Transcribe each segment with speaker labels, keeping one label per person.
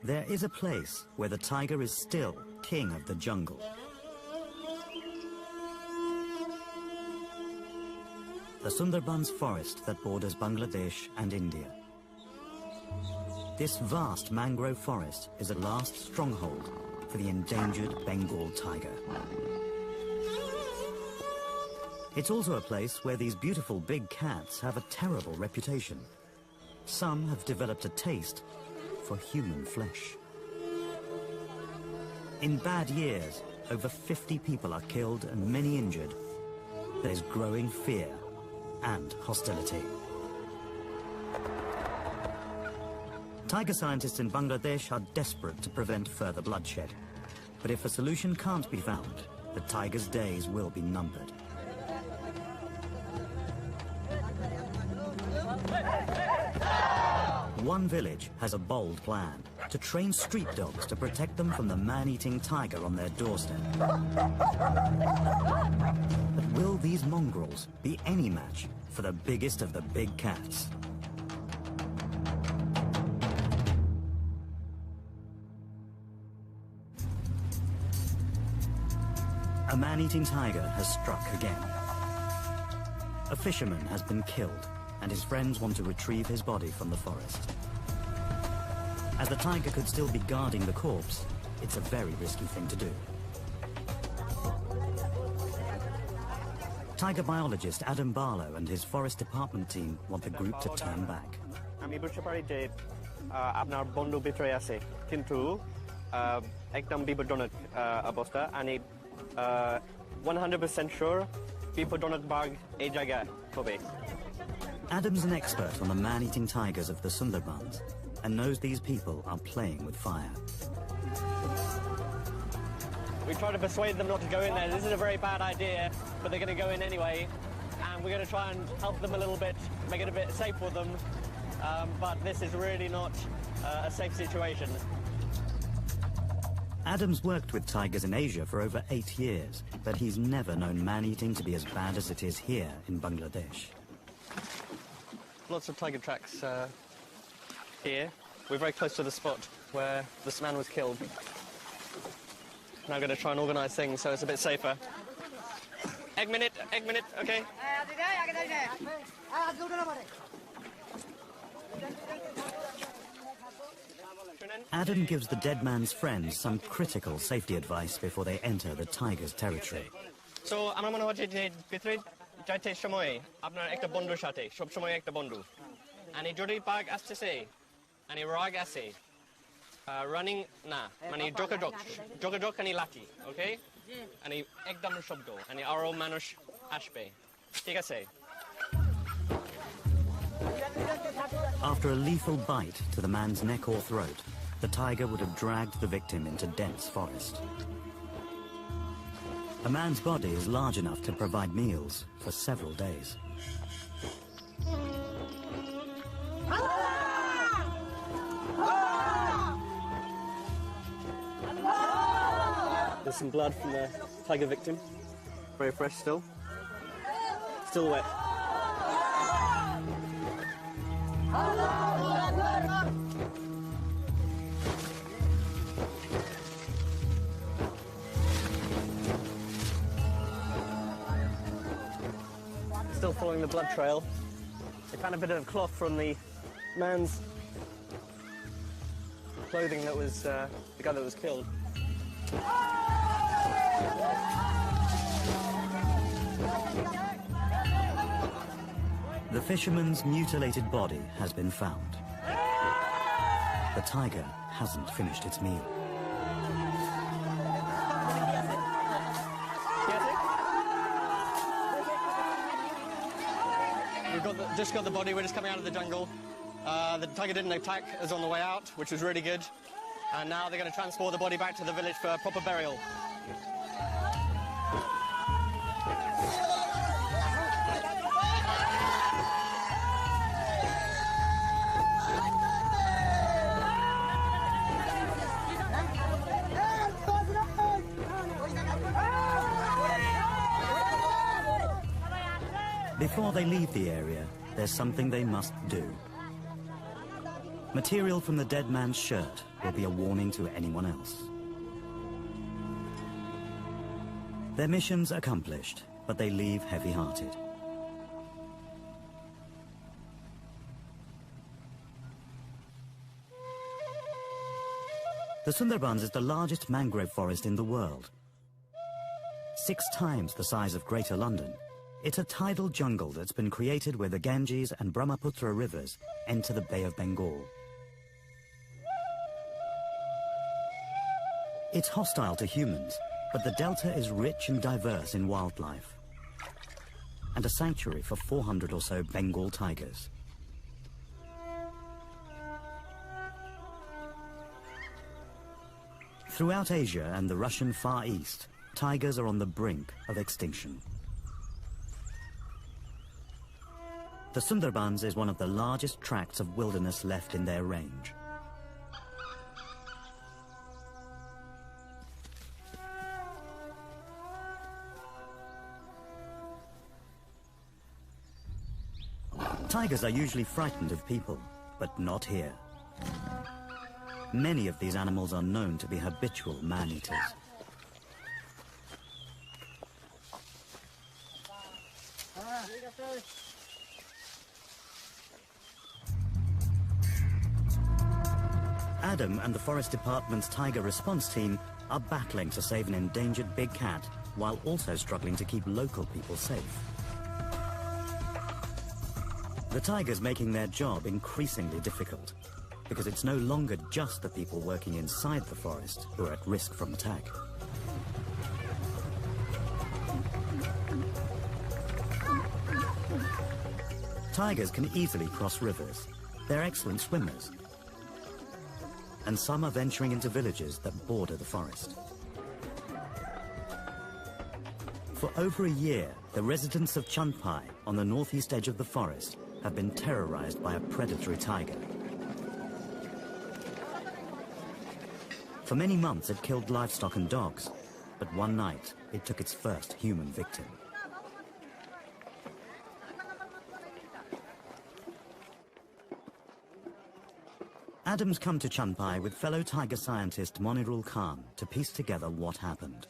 Speaker 1: There is a place where the tiger is still king of the jungle. The Sundarbans forest that borders Bangladesh and India. This vast mangrove forest is a last stronghold for the endangered Bengal tiger. It's also a place where these beautiful big cats have a terrible reputation. Some have developed a taste for human flesh. In bad years, over 50 people are killed and many injured. There's growing fear and hostility. Tiger scientists in Bangladesh are desperate to prevent further bloodshed. But if a solution can't be found, the tiger's days will be numbered. One village has a bold plan to train street dogs to protect them from the man-eating tiger on their doorstep. But will these mongrels be any match for the biggest of the big cats? A man-eating tiger has struck again. A fisherman has been killed, and his friends want to retrieve his body from the forest. As the tiger could still be guarding the corpse, it's a very risky thing to do. Tiger biologist Adam Barlow and his forest department team want the group to turn back.
Speaker 2: আমি বুঝতে পারি যে আপনার বন্ধু ভিতরে আছে কিন্তু একদম বিপজ্জনক অবস্থা আমি 100% sure বিপজ্জনক বাঘ এই জায়গায় হবে.
Speaker 1: Adam's an expert on the man-eating tigers of the Sundarbans and knows these people are playing with fire.
Speaker 2: We try to persuade them not to go in there. This is a very bad idea, but they're going to go in anyway. And we're going to try and help them a little bit, make it a bit safe for them. But this is really not a safe situation.
Speaker 1: Adam's worked with tigers in Asia for over 8 years, but he's never known man-eating to be as bad as it is here in Bangladesh.
Speaker 2: Lots of tiger tracks here. We're very close to the spot where this man was killed. Now I'm going to try and organise things so it's a bit safer. Egg minute, okay.
Speaker 1: Adam gives the dead man's friends some critical safety advice before they enter the tiger's territory.
Speaker 2: So, আমার মনে হচ্ছে যে ভিতরে যাইতে সময় আপনার একটা বন্ধুর সাথে সব সময় একটা বন্ধু आणि যদি বাঘ আসছে आणि রাগ আছে রানিং না মানে যোগাযোগ आणि লাঠি ওকে आणि একদম শব্দ आणि আরো মানুষ আসবে ঠিক আছে.
Speaker 1: After a lethal bite to the man's neck or throat, the tiger would have dragged the victim into dense forest. A man's body is large enough to provide meals for several days.
Speaker 2: There's some blood from the tiger victim. Very fresh still. Still wet. Still following the blood trail. They found a bit of cloth from the man's clothing that was the guy that was killed.
Speaker 1: The fisherman's mutilated body has been found. The tiger hasn't finished its meal.
Speaker 2: We've just got the body, we're just coming out of the jungle. The tiger didn't attack us on the way out, which was really good. And now they're going to transport the body back to the village for proper burial.
Speaker 1: Before they leave the area, there's something they must do. Material from the dead man's shirt will be a warning to anyone else. Their mission's accomplished, but they leave heavy-hearted. The Sundarbans is the largest mangrove forest in the world. 6 times the size of Greater London, it's a tidal jungle that's been created where the Ganges and Brahmaputra rivers enter the Bay of Bengal. It's hostile to humans, but the delta is rich and diverse in wildlife, and a sanctuary for 400 or so Bengal tigers. Throughout Asia and the Russian Far East, tigers are on the brink of extinction. The Sundarbans is one of the largest tracts of wilderness left in their range. Tigers are usually frightened of people, but not here. Many of these animals are known to be habitual man-eaters. Adam and the Forest Department's Tiger Response Team are battling to save an endangered big cat while also struggling to keep local people safe. The tiger's making their job increasingly difficult, because it's no longer just the people working inside the forest who are at risk from attack. Tigers can easily cross rivers. They're excellent swimmers. And some are venturing into villages that border the forest. For over a year, the residents of Chandpai, on the northeast edge of the forest, have been terrorized by a predatory tiger. For many months it killed livestock and dogs, but one night it took its first human victim. Adam's come to Chandpai with fellow tiger scientist Monirul Khan to piece together what happened.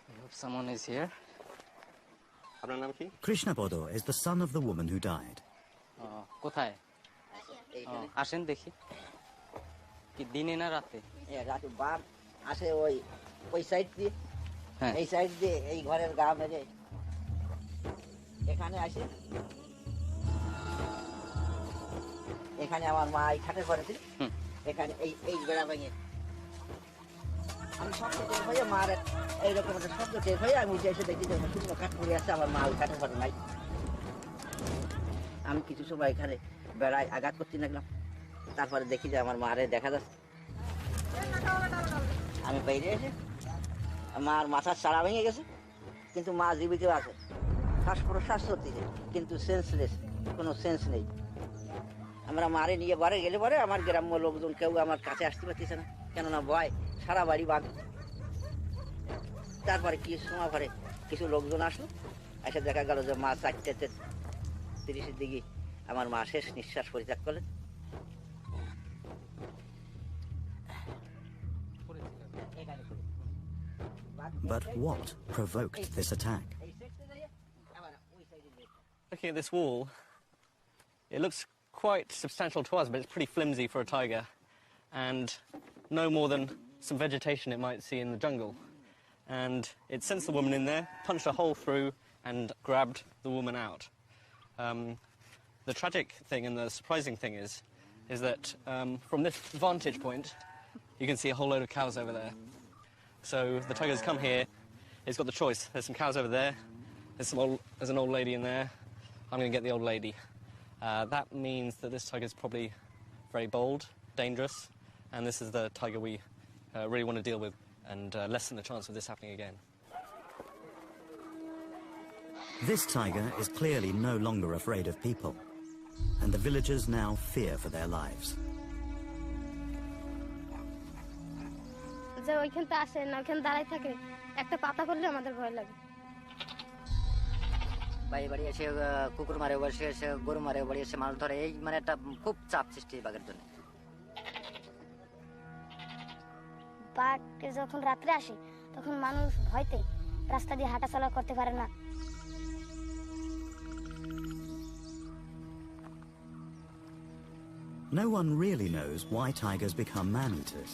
Speaker 3: I hope someone is here.
Speaker 1: Krishna Bodo is the son of the woman who died.
Speaker 3: কোথায় আসেন দেখি কি দিনে না রাতে
Speaker 4: রাতে বাপ আসে ওই সাইড দিয়ে এই সাইড দিয়ে এই ঘরের গা মেরে এখানে আসে এখানে আমার মা এই খাটে ঘরে ছিল এখানে এই বেড়া ভেঙে আমি শব্দ টের হয়ে মার এইরকম একটা শব্দ টের হয়ে আমি উঠে এসে দেখি যে শুকনো কাঠ পড়ে আসছে আমার মা ওই খাটে ঘরে নাই আমি কিছু সময় এখানে বেড়ায় আঘাত করতে লাগলাম তারপরে দেখি যে আমার মারে দেখা যাচ্ছে আমি বাইরে এসে মার মাথার চারা ভেঙে গেছে কিন্তু মা জীবিত আছে শ্বাস প্রশ্বাস চলতেছে কিন্তু সেন্সলেস কোনো সেন্স নেই আমরা মারে নিয়ে বাড়ি গেলে পরে আমার গ্রাম্য লোকজন কেউ আমার কাছে আসতে পারতেছে না কেননা ভয় সারা বাড়ি বাঘ তারপরে কিছু সময় পরে কিছু লোকজন আসলো এসে দেখা গেল যে মা 4:30 দিকে আমার মা শেষ নিঃশ্বাস পরিত্যাগ করলেন
Speaker 1: But what provoked this attack?
Speaker 2: Looking at this wall, it looks quite substantial to us, but it's pretty flimsy for a tiger, and no more than some vegetation it might see in the jungle. And it sensed the woman in there, punched a hole through, and grabbed the woman out. The tragic thing and the surprising thing is that from this vantage point, you can see a whole load of cows over there. So the tiger's come here, it's got the choice. There's some cows over there, there's an old lady in there. I'm going to get the old lady. That means that this tiger is probably very bold, dangerous, and this is the tiger we really want to deal with and lessen the chance of this happening again.
Speaker 1: This tiger is clearly no longer afraid of people, and the villagers now fear for their lives.
Speaker 5: যে ওইখান থেকে আসে না ওইখানে দাঁড়াই থাকে একটা পাতা পড়লে আমাদের ভয় লাগে বাড়ি বাড়ি এসে কুকুর মারে, বসে এসে গরু মারে, বাড়ি এসে মাছ ধরে, এই মানে একটা খুব চাপ সৃষ্টি বাঘের জন্য।
Speaker 6: বাঘ যখন রাত্রে আসে তখন মানুষ ভয়তে রাস্তা দিয়ে হাঁটাচলা করতে পারে না।
Speaker 1: No one really knows why tigers become man-eaters.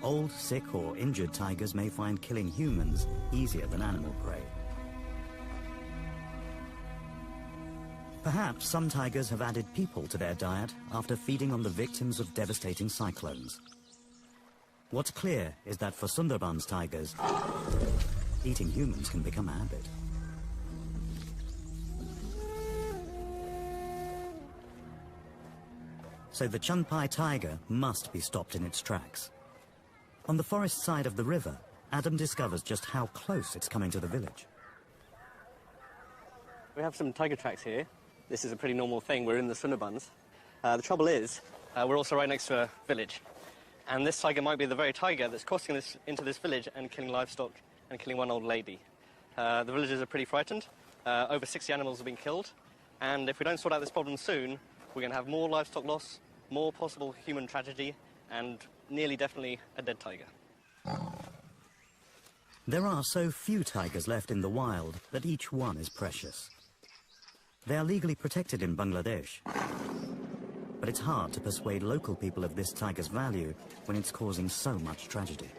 Speaker 1: Old, sick or injured tigers may find killing humans easier than animal prey. Perhaps some tigers have added people to their diet after feeding on the victims of devastating cyclones. What's clear is that for Sundarbans tigers, eating humans can become a habit. So the Chanpai tiger must be stopped in its tracks. On the forest side of the river, Adam discovers just how close it's coming to the village.
Speaker 2: We have some tiger tracks here. This is a pretty normal thing. We're in the Sundarbans. The trouble is, we're also right next to a village. And this tiger might be the very tiger that's crossing this into this village and killing livestock and killing one old lady. The villagers are pretty frightened. Over 60 animals have been killed. And if we don't sort out this problem soon, we're going to have more livestock loss, more possible human tragedy, and nearly definitely a dead tiger.
Speaker 1: There are so few tigers left in the wild that each one is precious. They are legally protected in Bangladesh, but it's hard to persuade local people of this tiger's value when it's causing so much tragedy.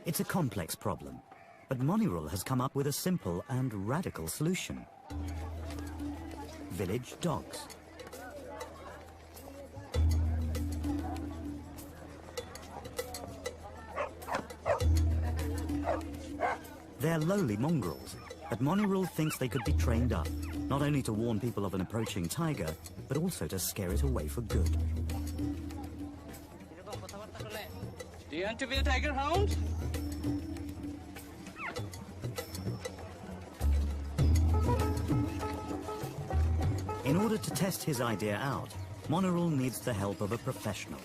Speaker 1: It's a complex problem, but Monirul has come up with a simple and radical solution. Village dogs. They're lowly mongrels, but Monirul thinks they could be trained up, not only to warn people of an approaching tiger, but also to scare it away for good.
Speaker 3: Do you want to be a tiger hound?
Speaker 1: In order to test his idea out, Monirul needs the help of a professional.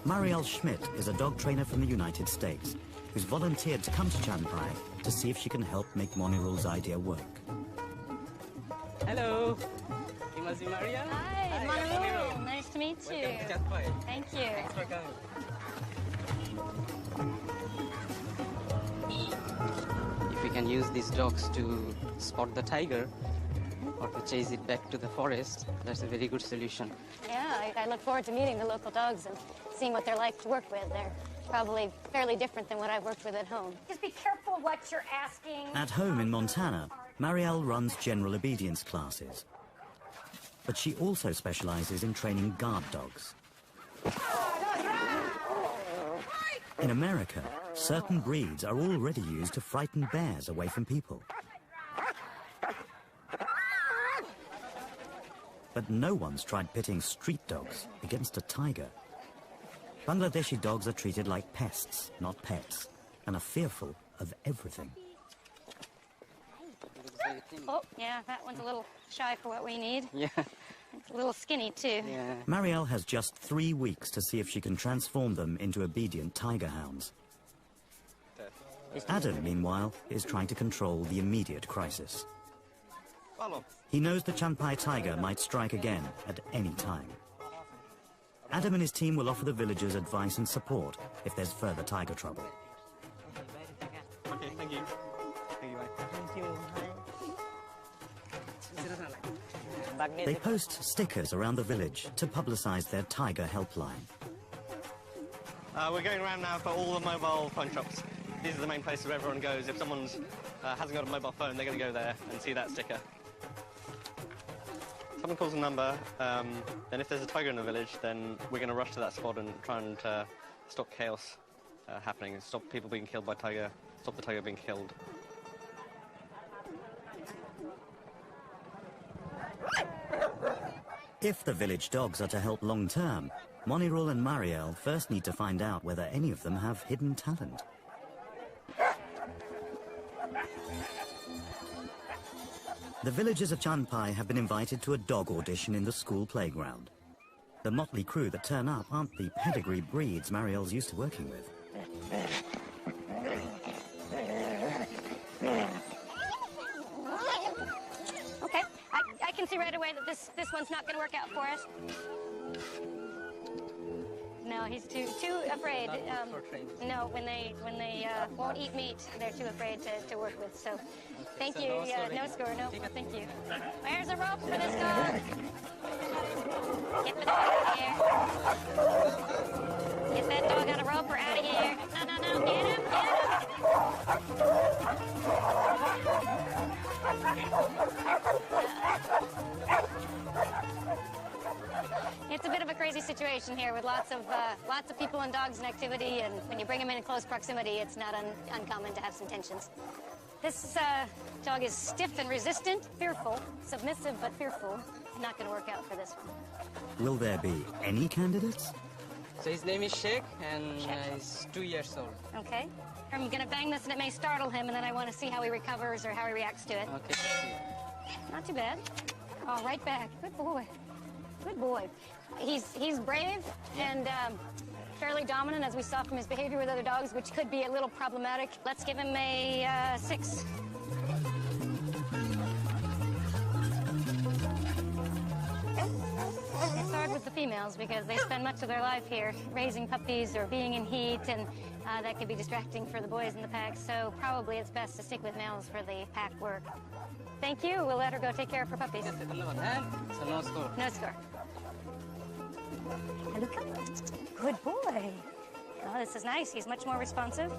Speaker 1: Marielle Schmidt is a dog trainer from the United States, who's volunteered to come to Chanpai to see if she can help make Monirul's idea work.
Speaker 3: Hello. Imazi Maria.
Speaker 7: Hi, Monirul. Nice to meet you.
Speaker 3: Welcome to Chanpai.
Speaker 7: Thank you.
Speaker 3: Thanks for coming. If we can use these dogs to spot the tiger or to chase it back to the forest, that's a very good solution.
Speaker 7: Yeah, I look forward to meeting the local dogs and seeing what they're like to work with. They're probably fairly different than what I've worked with at home.
Speaker 6: Just be careful what you're asking.
Speaker 1: At home in Montana, Marielle runs general obedience classes, but she also specializes in training guard dogs. In America, certain breeds are already used to frighten bears away from people. But no one's tried pitting street dogs against a tiger. Bangladeshi dogs are treated like pests, not pets, and are fearful of everything.
Speaker 7: Oh, yeah, that one's a little shy for what we need.
Speaker 3: Yeah.
Speaker 7: It's a little skinny, too.
Speaker 3: Yeah.
Speaker 1: Marielle has just 3 weeks to see if she can transform them into obedient tiger hounds. Adam, meanwhile, is trying to control the immediate crisis. He knows the Chanpai tiger might strike again at any time. Adam and his team will offer the villagers advice and support if there's further tiger trouble.
Speaker 2: Okay, thank you. Thank you, bye.
Speaker 1: They post stickers around the village to publicize their tiger helpline.
Speaker 2: We're going around now for all the mobile phone shops. These are the main places where everyone goes. If someone hasn't got a mobile phone, they're going to go there and see that sticker. Someone calls a number, then if there's a tiger in the village, then we're going to rush to that spot and try and stop chaos happening, and stop people being killed by tiger, stop the tiger being killed.
Speaker 1: If the village dogs are to help long term, Monirul and Marielle first need to find out whether any of them have hidden talent. The villagers of Chanpai have been invited to a dog audition in the school playground. The motley crew that turn up aren't the pedigree breeds Marielle's used to working with.
Speaker 7: see right away that this one's not going to work out for us. No, he's too afraid. No, when they won't eat meat, they're too afraid to work with. So, thank you. Yeah, no score. No, thank you. Where's a rope for this dog? Get the dog out of here. Get that dog on a rope or out of here. No, get him. It's a bit of a crazy situation here with lots of people and dogs in activity, and when you bring them in close proximity, it's not uncommon to have some tensions. This dog is stiff and resistant, fearful, submissive but fearful. Not going to work out for this one.
Speaker 1: Will there be any candidates?
Speaker 3: So his name is Sheikh, and he's 2 years old.
Speaker 7: Okay. I'm going to bang this, and it may startle him, and then I want to see how he recovers or how he reacts to it.
Speaker 3: Okay.
Speaker 7: Not too bad. Oh, right back. Good boy. Good boy. He's brave and fairly dominant, as we saw from his behavior with other dogs, which could be a little problematic. Let's give him a 6. It's hard with the females because they spend much of their life here raising puppies or being in heat, and that could be distracting for the boys in the pack. So probably it's best to stick with males for the pack work. Thank you. We'll let her go take care of her puppies.
Speaker 3: So no score.
Speaker 7: No score. Look up. Good boy. Oh, this is nice. He's much more responsive.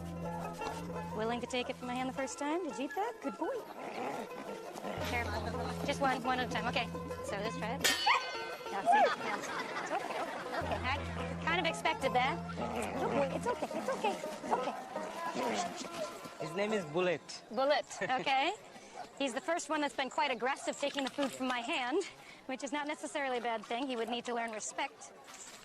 Speaker 7: Willing to take it from my hand the first time. Did you eat that? Good boy. Careful. Just one at a time. Okay. So let's try it. Now, see? It's okay. Okay. I kind of expected that. Good boy. It's okay. It's okay. It's okay.
Speaker 3: His name is Bullet.
Speaker 7: Bullet. Okay. He's the first one that's been quite aggressive taking the food from my hand, which is not necessarily a bad thing. He would need to learn respect.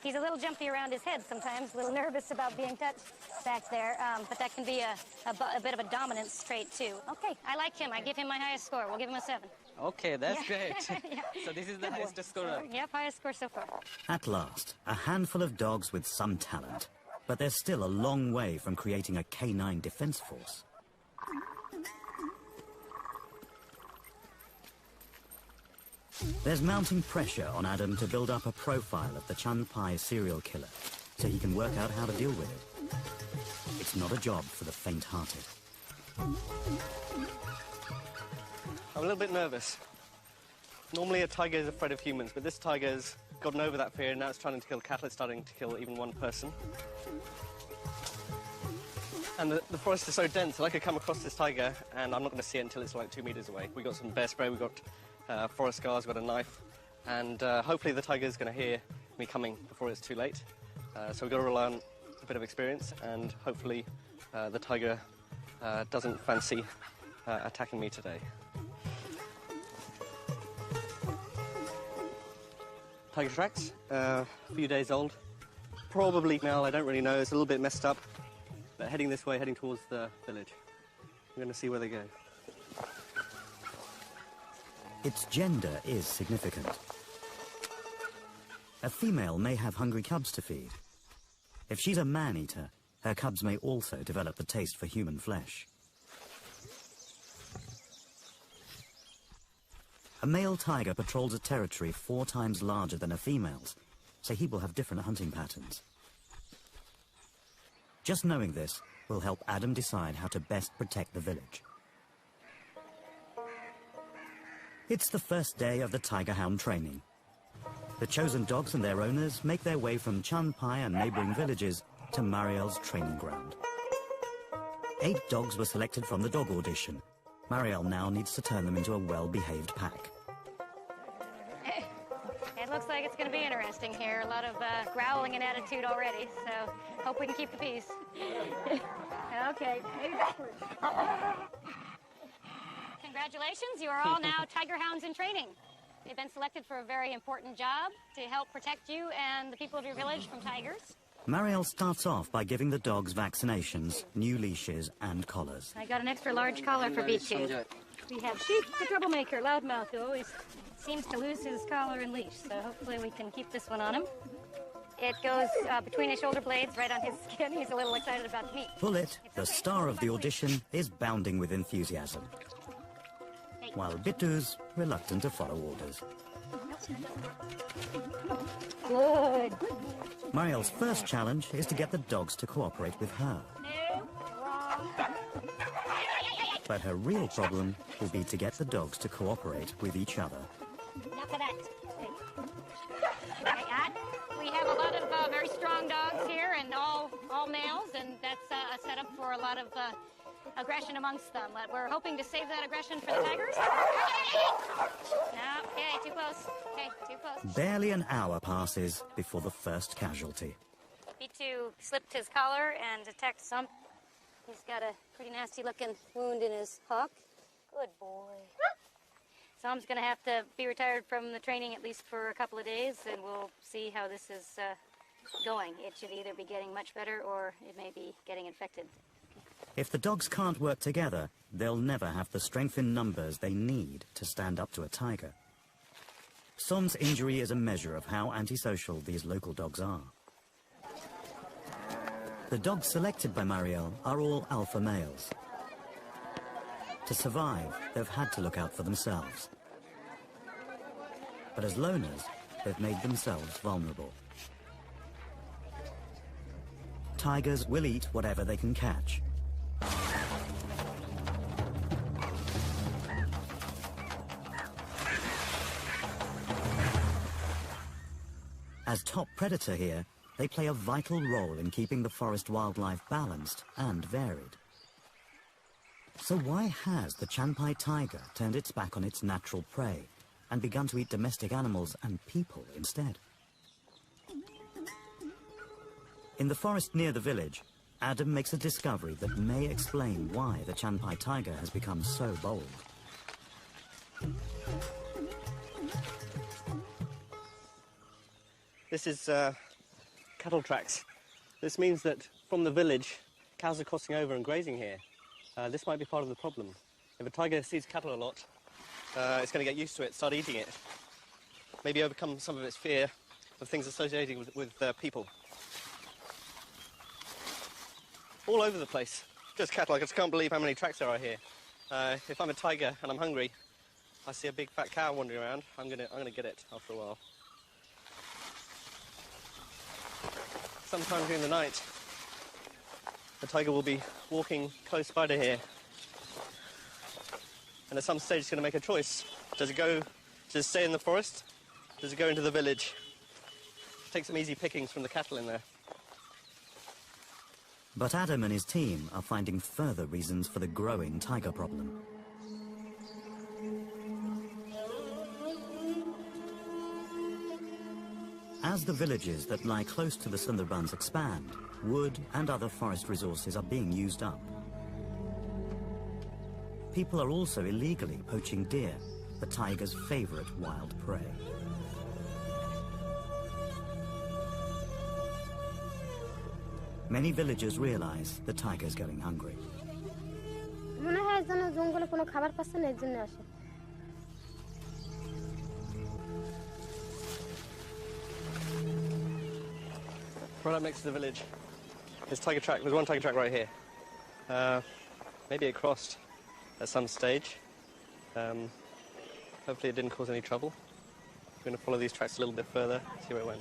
Speaker 7: He's a little jumpy around his head sometimes, a little nervous about being touched back there, but that can be a bit of a dominance trait, too. Okay, I like him. I give him my highest score. We'll give him a 7.
Speaker 3: Okay, that's great.
Speaker 7: Yeah.
Speaker 3: So this is the highest score.
Speaker 7: Yep, highest score so far.
Speaker 1: At last, a handful of dogs with some talent. But they're still a long way from creating a canine defense force. There's mounting pressure on Adam to build up a profile of the Chun-Pai serial killer, so he can work out how to deal with it. It's not a job for the faint-hearted.
Speaker 2: I'm a little bit nervous. Normally a tiger is afraid of humans, but this tiger's gotten over that fear, and now it's trying to kill cattle. It's starting to kill even one person. And the forest is so dense that I could come across this tiger, and I'm not going to see it until it's like 2 meters away. We've got some bear spray, we've got forest scars, we've got a knife, and hopefully the tiger's going to hear me coming before it's too late. So we've got to rely on a bit of experience, and hopefully the tiger doesn't fancy attacking me today. Tiger tracks, a few days old. Probably male, I don't really know, it's a little bit messed up. But heading this way, heading towards the village. I'm going to see where they go.
Speaker 1: Its gender is significant. A female may have hungry cubs to feed. If she's a man-eater, her cubs may also develop the taste for human flesh. A male tiger patrols a territory 4 times larger than a female's, so he will have different hunting patterns. Just knowing this will help Adam decide how to best protect the village. It's the first day of the tiger hound training. The chosen dogs and their owners make their way from Chun-Pai and neighboring villages to Mariel's training ground. 8 dogs were selected from the dog audition. Mariel now needs to turn them into a well-behaved pack.
Speaker 7: It looks like it's going to be interesting here. A lot of growling and attitude already, so hope we can keep the peace. Okay. Congratulations, you are all now tiger hounds in training. They've been selected for a very important job to help protect you and the people of your village from tigers.
Speaker 1: Mariel starts off by giving the dogs vaccinations, new leashes and collars.
Speaker 7: I got an extra large collar for B2. We have Sheik, the troublemaker, loudmouth, who always seems to lose his collar and leash, so hopefully we can keep this one on him. It goes between his shoulder blades, right on his skin. He's a little excited about the meat.
Speaker 1: Bullet, the star of the audition, is bounding with enthusiasm.
Speaker 7: Hey,
Speaker 1: while Bittu's reluctant to follow orders.
Speaker 7: Good.
Speaker 1: Marielle's first challenge is to get the dogs to cooperate with her.
Speaker 7: No, wrong.
Speaker 1: But her real problem will be to get the dogs to cooperate with each other.
Speaker 7: Enough of that. Okay, Ad, we have a lot of very strong dogs here, and all males, and that's a setup for a lot of aggression amongst them. But we're hoping to save that aggression for the tigers. No, okay, too close. Okay, too close.
Speaker 1: Barely an hour passes before the first casualty.
Speaker 7: B2 slipped his collar and attacked Sump. He's got a pretty nasty-looking wound in his hook. Good boy. Sump's going to have to be retired from the training at least for a couple of days, and we'll see how this is going. It should either be getting much better or it may be getting infected.
Speaker 1: If the dogs can't work together, they'll never have the strength in numbers they need to stand up to a tiger. Som's injury is a measure of how antisocial these local dogs are. The dogs selected by Marielle are all alpha males. To survive, they've had to look out for themselves. But as loners, they've made themselves vulnerable. Tigers will eat whatever they can catch. As top predator here, they play a vital role in keeping the forest wildlife balanced and varied. So why has the Chanpai tiger turned its back on its natural prey and begun to eat domestic animals and people instead? In the forest near the village, Adam makes a discovery that may explain why the Chanpai tiger has become so bold.
Speaker 2: This is cattle tracks. This means that from the village, cows are crossing over and grazing here. This might be part of the problem. If a tiger sees cattle a lot, it's going to get used to it, start eating it. Maybe overcome some of its fear of things associated with people. All over the place. Just cattle. I just can't believe how many tracks there are here. If I'm a tiger and I'm hungry, I see a big fat cow wandering around, I'm gonna get it after a while. Sometime during the night, the tiger will be walking close by to here. And at some stage it's going to make a choice. Does it stay in the forest? Does it go into the village? Take some easy pickings from the cattle in there.
Speaker 1: But Adam and his team are finding further reasons for the growing tiger problem. As the villages that lie close to the Sundarbans expand, wood and other forest resources are being used up. People are also illegally poaching deer, the tiger's favorite wild prey. Many villagers realize the tiger's going hungry.
Speaker 2: Right up next to the village, there's one tiger track right here. Maybe it crossed at some stage. Hopefully it didn't cause any trouble. We're going to follow these tracks a little bit further, see where it went.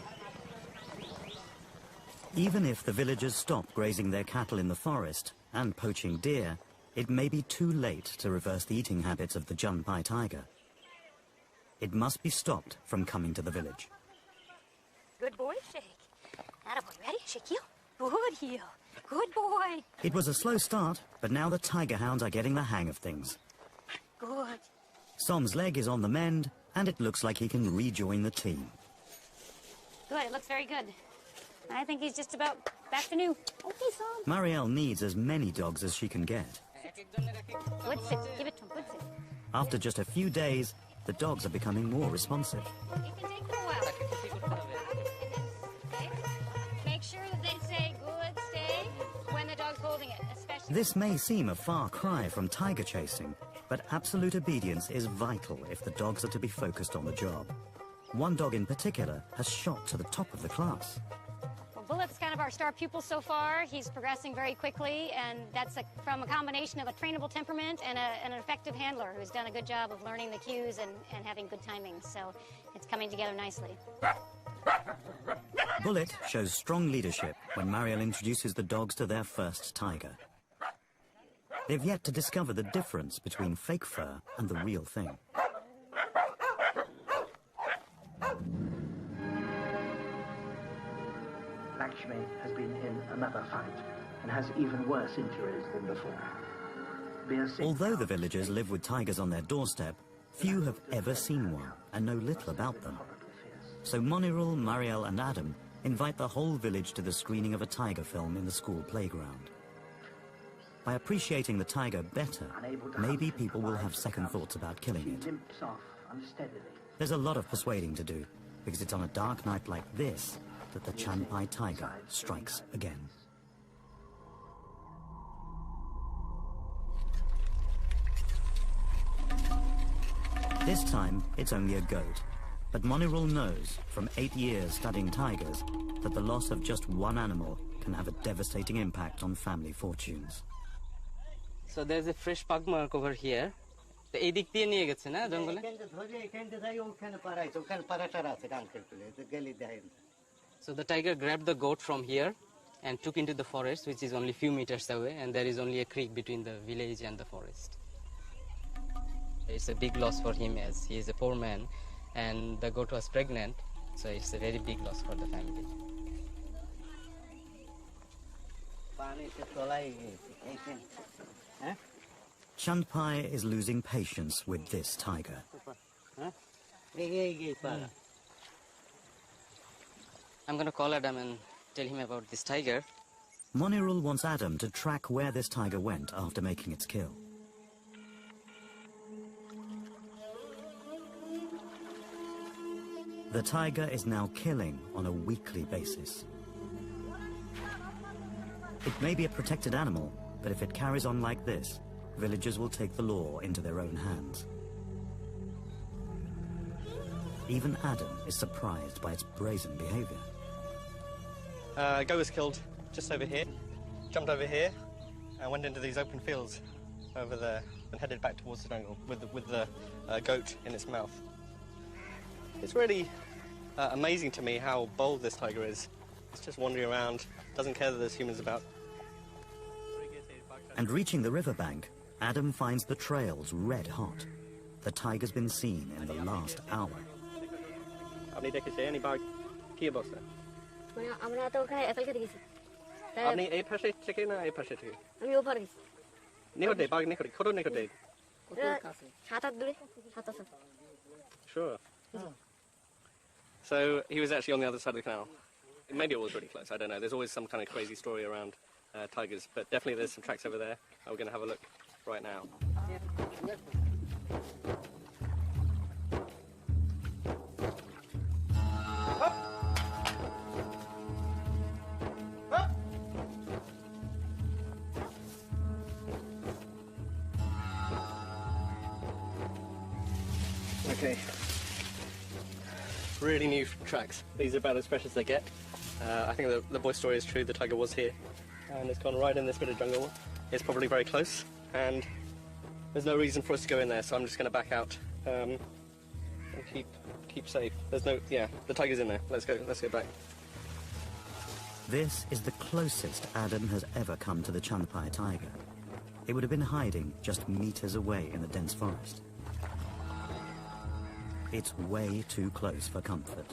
Speaker 1: Even if the villagers stop grazing their cattle in the forest and poaching deer, it may be too late to reverse the eating habits of the Chanpai tiger. It must be stopped from coming to the village.
Speaker 7: Good boy, Shake. Attaboy, ready? Shake heel. Good heel. Good boy.
Speaker 1: It was a slow start, but now the tiger hounds are getting the hang of things.
Speaker 7: Good.
Speaker 1: Som's leg is on the mend, and it looks like he can rejoin the team.
Speaker 7: Good, it looks very good. I think he's just about back to new. Okay, Som.
Speaker 1: Marielle needs as many dogs as she can get.
Speaker 7: Good sit. Give it to him. Good sit.
Speaker 1: After just a few days, the dogs are becoming more responsive.
Speaker 7: It can take a while. Okay. Make sure that they say good, stay, when the dog's holding it, especially...
Speaker 1: This may seem a far cry from tiger chasing, but absolute obedience is vital if the dogs are to be focused on the job. One dog in particular has shot to the top of the class.
Speaker 7: Well, Bullet's kind of our star pupil so far. He's progressing very quickly, and that's from a combination of a trainable temperament and an effective handler who's done a good job of learning the cues and having good timing. So it's coming together nicely.
Speaker 1: Bullet shows strong leadership when Marielle introduces the dogs to their first tiger. They've yet to discover the difference between fake fur and the real thing.
Speaker 8: Lakshmi has been in another fight and has even worse injuries than before.
Speaker 1: Although the villagers live with tigers on their doorstep, few have ever seen one and know little about them. So Monirul, Marielle and Adam invite the whole village to the screening of a tiger film in the school playground. By appreciating the tiger better, maybe people will have second thoughts about killing it. There's a lot of persuading to do, because it's on a dark night like this that the Chanpai tiger strikes again. This time, it's only a goat. But Monirul knows, from 8 years studying tigers, that the loss of just one animal can have a devastating impact on family fortunes.
Speaker 3: So there's a fresh pug mark over here. এই দিক দিয়ে নিয়ে গেছে না জঙ্গলে? So the tiger grabbed the goat from here and took into the forest, which is only few meters away, and there is only a creek between the village and the forest. It's a big loss for him as he is a poor man, and the goat was pregnant, so it's a very big loss for the family.
Speaker 1: Chanpai is losing patience with this tiger.
Speaker 3: I'm going to call Adam and tell him about this tiger.
Speaker 1: Monirul wants Adam to track where this tiger went after making its kill. The tiger is now killing on a weekly basis. It may be a protected animal, but if it carries on like this, villagers will take the law into their own hands. Even Adam is surprised by its brazen behavior.
Speaker 2: Goat was killed just over here, jumped over here, and went into these open fields over there and headed back towards the jungle with the goat in its mouth. It's really amazing to me how bold this tiger is. It's just wandering around, doesn't care that there's humans about.
Speaker 1: And reaching the riverbank, Adam finds the trails red hot. The tiger's been seen in the last hour.
Speaker 2: আপনি দেখেছেন এই বাঘ কি অবস্থা?
Speaker 6: আমরা তো ওখানে Apple খেতে গেছি।
Speaker 2: আপনি এই পাশে থেকে না এই পাশে থেকে?
Speaker 6: আমি ওপারে গেছি।
Speaker 2: নিকটে বাঘ নিকটে কত নিকটে?
Speaker 6: 7-8 দূরে 7-8।
Speaker 2: Sure. So he was actually on the other side of the canal. Maybe it was really close, I don't know. There's always some kind of crazy story around tigers, but definitely there's some tracks over there. We're going to have a look right now. Okay. Really new tracks. These are about as fresh as they get. I think the boy story is true. The tiger was here, and it's gone right in this bit of jungle. It's probably very close, and there's no reason for us to go in there. So I'm just going to back out and keep safe. There's no, yeah, the tiger's in there. Let's go back.
Speaker 1: This is the closest Adam has ever come to the Chanpai tiger. It would have been hiding just meters away in the dense forest. It's way too close for comfort.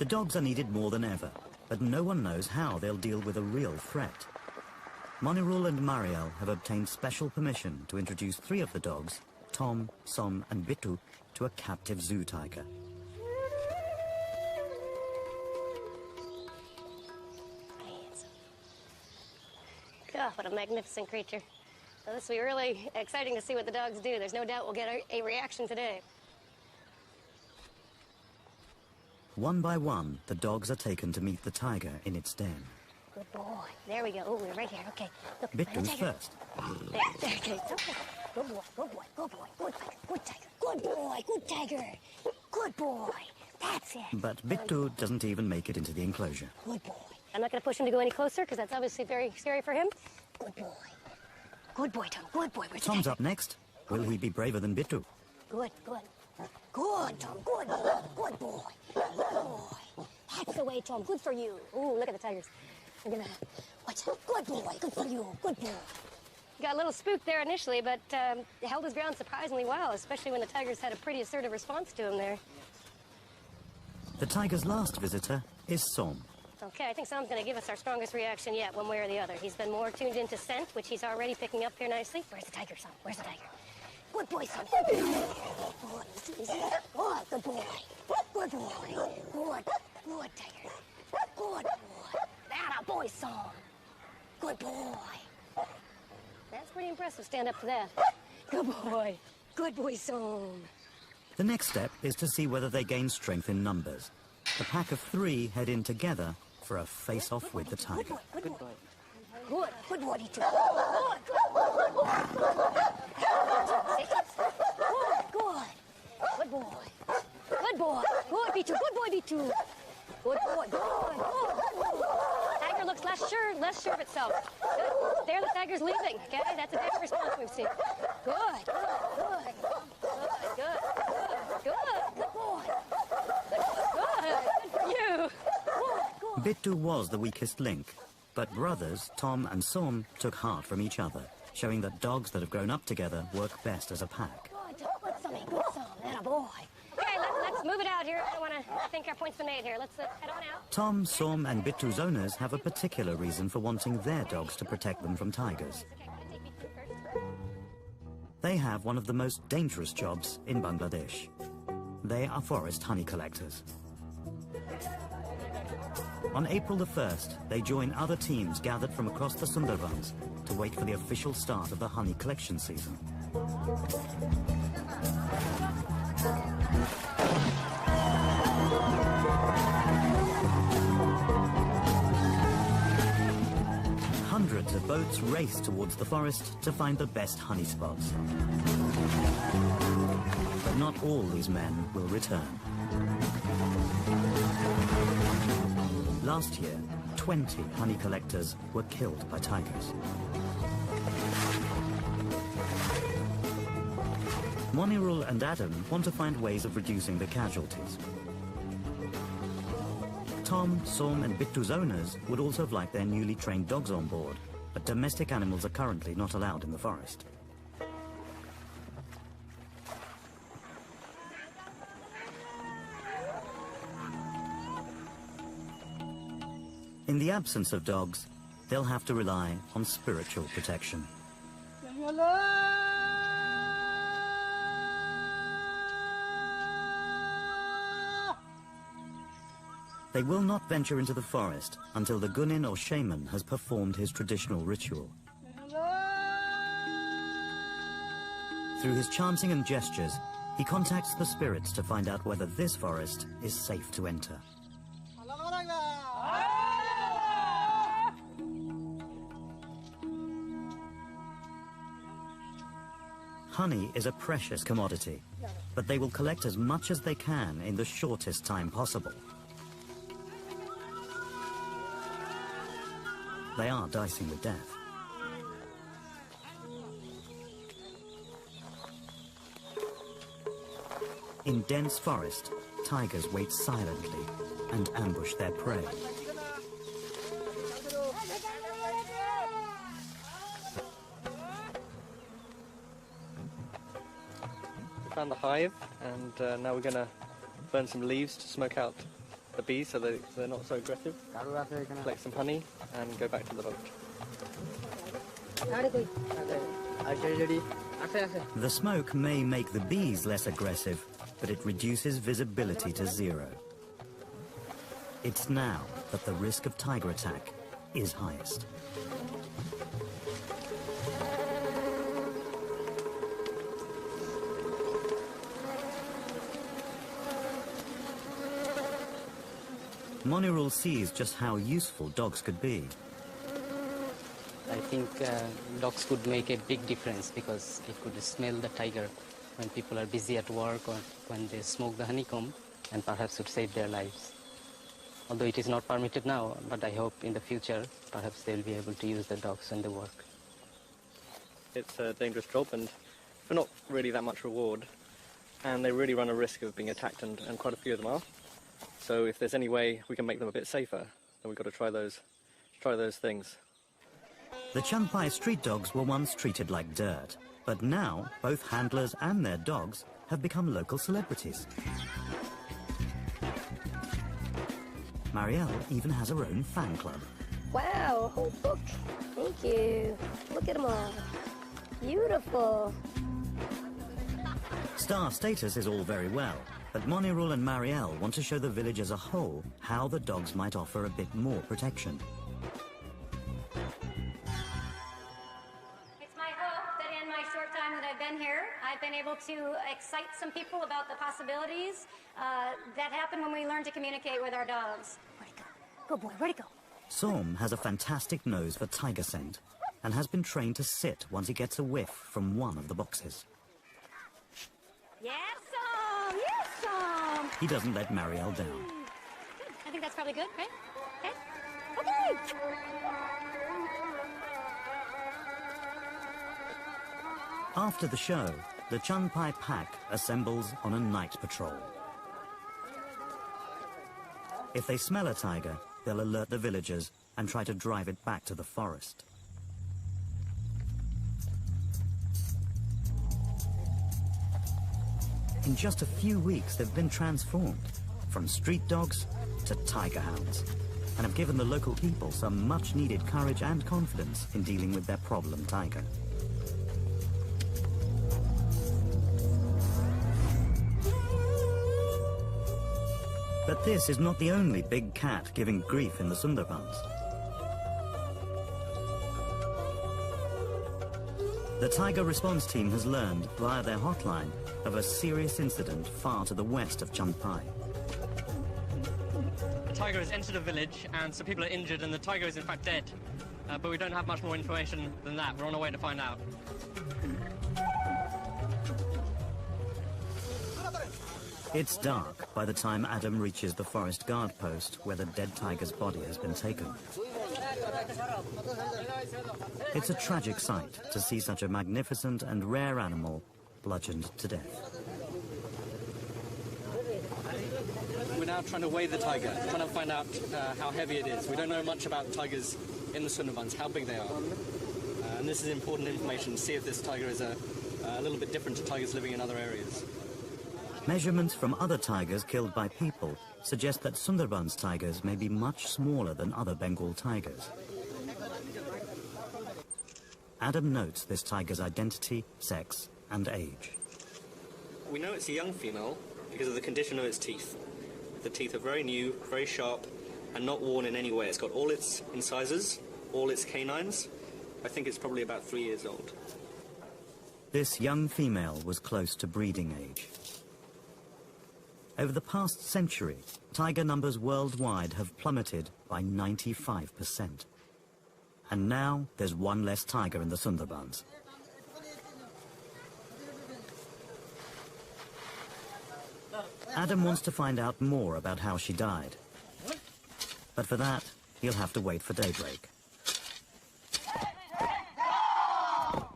Speaker 1: The dogs are needed more than ever, but no one knows how they'll deal with a real threat. Monirul and Marielle have obtained special permission to introduce 3 of the dogs, Tom, Som and Bittu, to a captive zoo tiger.
Speaker 7: God, what a magnificent creature. So this will be really exciting to see what the dogs do. There's no doubt we'll get a reaction today.
Speaker 1: One by one, the dogs are taken to meet the tiger in its den.
Speaker 7: Good boy. There we go. Oh, we're right here. Okay. Look,
Speaker 1: Bittu's
Speaker 7: tiger.
Speaker 1: first.
Speaker 7: There, okay. Okay. Good boy, good boy, good boy, good tiger, good tiger. Good boy, good tiger. Good boy. That's it.
Speaker 1: But Bittu doesn't even make it into the enclosure.
Speaker 7: Good boy. I'm not going to push him to go any closer because that's obviously very scary for him. Good boy. Good boy, Tom. Good boy. Where's the
Speaker 1: Tom's
Speaker 7: tiger?
Speaker 1: up next. Will he be braver than Bittu?
Speaker 7: Good, good. Good, Tom. Good boy. Good boy. Good boy. That's the way, Tom. Good for you. Ooh, look at the tigers. We're gonna watch out. Good boy. Good for you. Good boy. Got a little spooked there initially, but held his ground surprisingly well, especially when the tigers had a pretty assertive response to him there.
Speaker 1: The tiger's last visitor is Som.
Speaker 7: Okay, I think Sam's going to give us our strongest reaction yet, one way or the other. He's been more tuned into scent, which he's already picking up here nicely. Where's the tiger, Sam? Where's the tiger? Good boy, Sam. Good boy. Good. Good boy. Good boy. Good. Good, tiger. Good boy. That a boy, Sam. Good boy. That's pretty impressive. Stand up to that. Good boy. Good boy, Sam.
Speaker 1: The next step is to see whether they gain strength in numbers. The pack of 3 head in together for a face-off with the tiger.
Speaker 7: Good boy. Good boy, E2. Good boy. Good boy. Good B2. Good boy, B2. Good boy. Good. Tiger looks less sure of itself. Good. There, the tiger's leaving. Okay, that's a different response we've seen. Good. Good. Good. Good. Good. Good boy. Good for you.
Speaker 1: Bittu was the weakest link, but brothers Tom and Som took heart from each other, showing that dogs that have grown up together work best as a pack.
Speaker 7: Good, Sammy. Good, Sam. That a boy. Okay, let's move it out here. I think our point's been made here. Let's head on out.
Speaker 1: Tom, Som and Bittu's owners have a particular reason for wanting their dogs to protect them from tigers. They have one of the most dangerous jobs in Bangladesh. They are forest honey collectors. On April the 1st, they join other teams gathered from across the Sundarbans to wait for the official start of the honey collection season. Hundreds of boats race towards the forest to find the best honey spots. But not all these men will return. Last year, 20 honey collectors were killed by tigers. Monirul and Adam want to find ways of reducing the casualties. Tom, Som and Bittu's owners would also have liked their newly trained dogs on board, but domestic animals are currently not allowed in the forest. In the absence of dogs, they'll have to rely on spiritual protection. They will not venture into the forest until the Gunin or shaman has performed his traditional ritual. Through his chanting and gestures, he contacts the spirits to find out whether this forest is safe to enter. Honey is a precious commodity, but they will collect as much as they can in the shortest time possible. They are dicing with death. In dense forest, tigers wait silently and ambush their prey.
Speaker 9: We found the hive, and now we're going to burn some leaves to smoke out the bees so that they're not so aggressive. Collect some honey and go back to the boat.
Speaker 1: The smoke may make the bees less aggressive, but it reduces visibility to 0. It's now that the risk of tiger attack is highest. Monirul sees just how useful dogs could be.
Speaker 3: I think dogs could make a big difference because it could smell the tiger when people are busy at work or when they smoke the honeycomb. and perhaps would save their lives. Although it is not permitted now, but I hope in the future perhaps they'll be able to use the dogs when they work.
Speaker 9: It's a dangerous job and for not really that much reward, and they really run a risk of being attacked, and quite a few of them are. So if there's any way we can make them a bit safer, then we've got to try those things.
Speaker 1: The Champai street dogs were once treated like dirt, but now both handlers and their dogs have become local celebrities. Marielle even has her own fan club.
Speaker 6: Wow, a whole book. Thank you. Look at them all. Beautiful.
Speaker 1: Star status is all very well, but Monirul and Marielle want to show the village as a whole how the dogs might offer a bit more protection.
Speaker 7: It's my hope that in my short time that I've been here, I've been able to excite some people about the possibilities that happen when we learn to communicate with our dogs.
Speaker 6: Where'd it go? Good boy, where'd it go?
Speaker 1: Som has a fantastic nose for tiger scent and has been trained to sit once he gets a whiff from one of the boxes.
Speaker 7: Yes, Som! Yes, Som!
Speaker 1: He doesn't let Marielle down.
Speaker 7: Good. I think that's probably good, right? Okay. Okay!
Speaker 1: After the show, the Champai pack assembles on a night patrol. If they smell a tiger, they'll alert the villagers and try to drive it back to the forest. In just a few weeks, they've been transformed from street dogs to tiger hounds and have given the local people some much-needed courage and confidence in dealing with their problem tiger. But this is not the only big cat giving grief in the Sundarbans. The Tiger Response Team has learned, via their hotline, of a serious incident far to the west of Champai.
Speaker 2: The tiger has entered a village and some people are injured and the tiger is in fact dead. But we don't have much more information than that. We're on our way to find out.
Speaker 1: It's dark by the time Adam reaches the forest guard post where the dead tiger's body has been taken. It's a tragic sight to see such a magnificent and rare animal bludgeoned to death.
Speaker 9: We're now trying to weigh the tiger, trying to find out how heavy it is. We don't know much about tigers in the Sundarbans, how big they are. And this is important information to see if this tiger is a little bit different to tigers living in other areas.
Speaker 1: Measurements from other tigers killed by people suggest that Sundarbans tigers may be much smaller than other Bengal tigers. Adam notes this tiger's identity, sex, and age.
Speaker 9: We know it's a young female because of the condition of its teeth. The teeth are very new, very sharp, and not worn in any way. It's got all its incisors, all its canines. I think it's probably about 3 years old.
Speaker 1: This young female was close to breeding age. Over the past century, tiger numbers worldwide have plummeted by 95%. And now there's one less tiger in the Sundarbans. Adam wants to find out more about how she died. But for that, he'll have to wait for daybreak.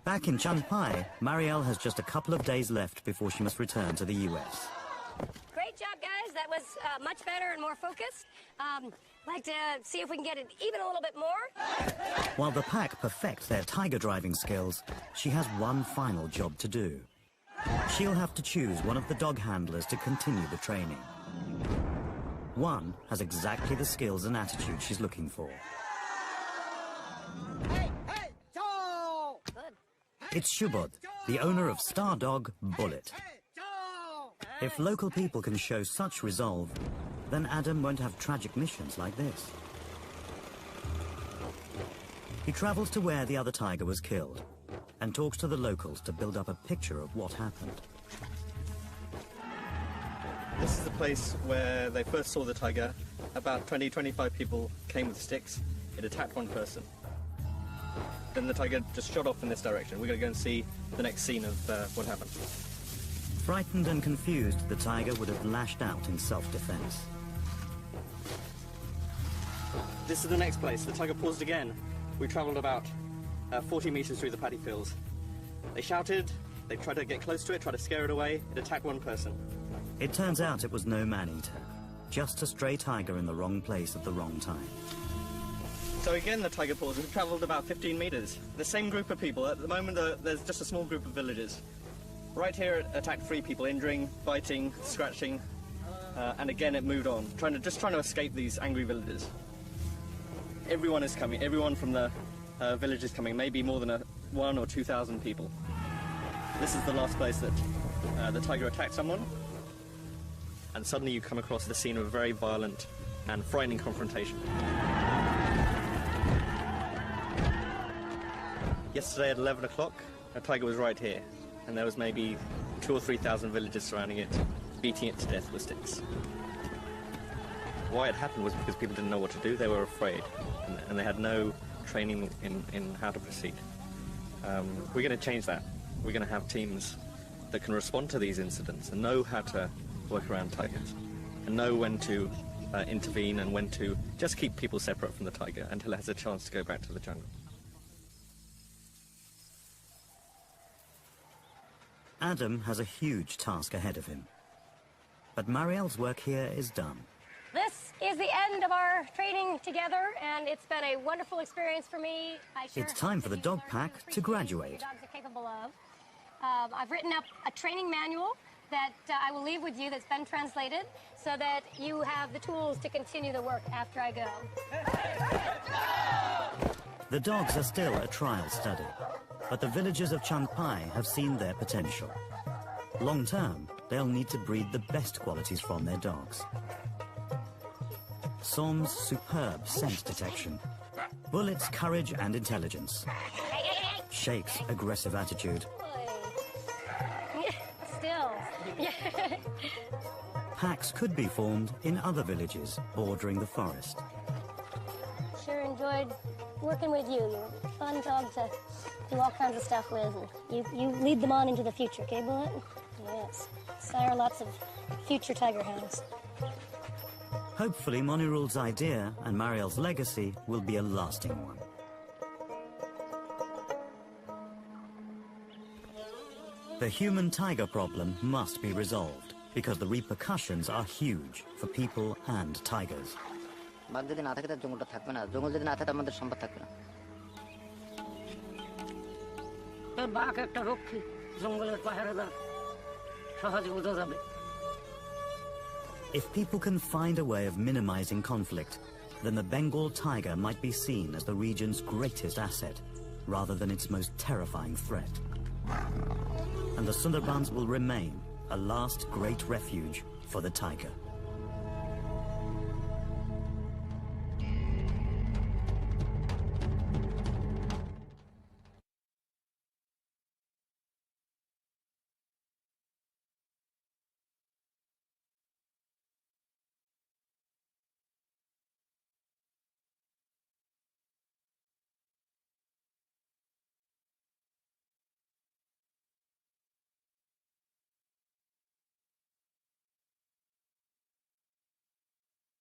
Speaker 1: Back in Champai, Marielle has just a couple of days left before she must return to the US.
Speaker 7: Great job, guys. That was much better and more focused. Like to see if we can get it even a little bit more.
Speaker 1: While the pack perfect their tiger driving skills, she has one final job to do. She'll have to choose one of the dog handlers to continue the training. One has exactly the skills and attitude she's looking for. It's Shubod, the owner of star dog Bullet. If local people can show such resolve, then Adam won't have tragic missions like this. He travels to where the other tiger was killed and talks to the locals to build up a picture of what happened.
Speaker 9: This is the place where they first saw the tiger. About 20-25 people came with sticks. It attacked one person. Then the tiger just shot off in this direction. We're going to go and see the next scene of what happened.
Speaker 1: Frightened and confused, the tiger would have lashed out in self-defense.
Speaker 9: This is the next place. The tiger paused again. We traveled about 40 meters through the paddy fields. They shouted, they tried to get close to it, tried to scare it away. It attacked one person.
Speaker 1: It turns out it was no man-eater, just a stray tiger in the wrong place at the wrong time.
Speaker 9: So again, the tiger paused. We've traveled about 15 meters. The same group of people. At the moment, there's just a small group of villagers. Right here, it attacked 3 people, injuring, biting, scratching, and again it moved on, just trying to escape these angry villagers. Everyone is coming. Everyone from the village is coming. Maybe more than 1,000 or 2,000 people. This is the last place that the tiger attacked someone, and suddenly you come across the scene of a very violent and frightening confrontation. Yesterday at 11 o'clock, a tiger was right here, and there was maybe 2,000 or 3,000 villagers surrounding it, beating it to death with sticks. Why it happened was because people didn't know what to do. They were afraid, and they had no training in how to proceed. We're going to change that. We're going to have teams that can respond to these incidents and know how to work around tigers, and know when to intervene and when to just keep people separate from the tiger until it has a chance to go back to the jungle.
Speaker 1: Adam has a huge task ahead of him. But Marielle's work here is done.
Speaker 7: This is the end of our training together, and it's been a wonderful experience for me.
Speaker 1: It's time for the dog pack to graduate.
Speaker 7: Dogs are capable of. I've written up a training manual that I will leave with you that's been translated so that you have the tools to continue the work after I go.
Speaker 1: The dogs are still a trial study, but the villagers of Champai have seen their potential. Long term, they'll need to breed the best qualities from their dogs. Som's superb scent detection, Bullet's courage and intelligence, Shake's aggressive attitude,
Speaker 7: Still.
Speaker 1: packs could be formed in other villages bordering the forest.
Speaker 7: Sure enjoyed working with you. You're a fun dog to do all kinds of stuff with. And you lead them on into the future, okay, Bullet? Yes. Sire lots of future tiger hounds.
Speaker 1: Hopefully Monirul's idea and Marielle's legacy will be a lasting one. The human-tiger problem must be resolved because the repercussions are huge for people and tigers.
Speaker 5: বাঘ যদি না থাকে তার জঙ্গলটা থাকবে না, জঙ্গল যদি না থাকে তার আমাদের সম্পদ থাকবে না।
Speaker 10: তার বাঘ একটা রক্ষী, জঙ্গলের পাহারাদার, সহজে বোঝা যাবে।
Speaker 1: If people can find a way of minimizing conflict, then the Bengal tiger might be seen as the region's greatest asset, rather than its most terrifying threat. And the Sundarbans will remain a last great refuge for the tiger.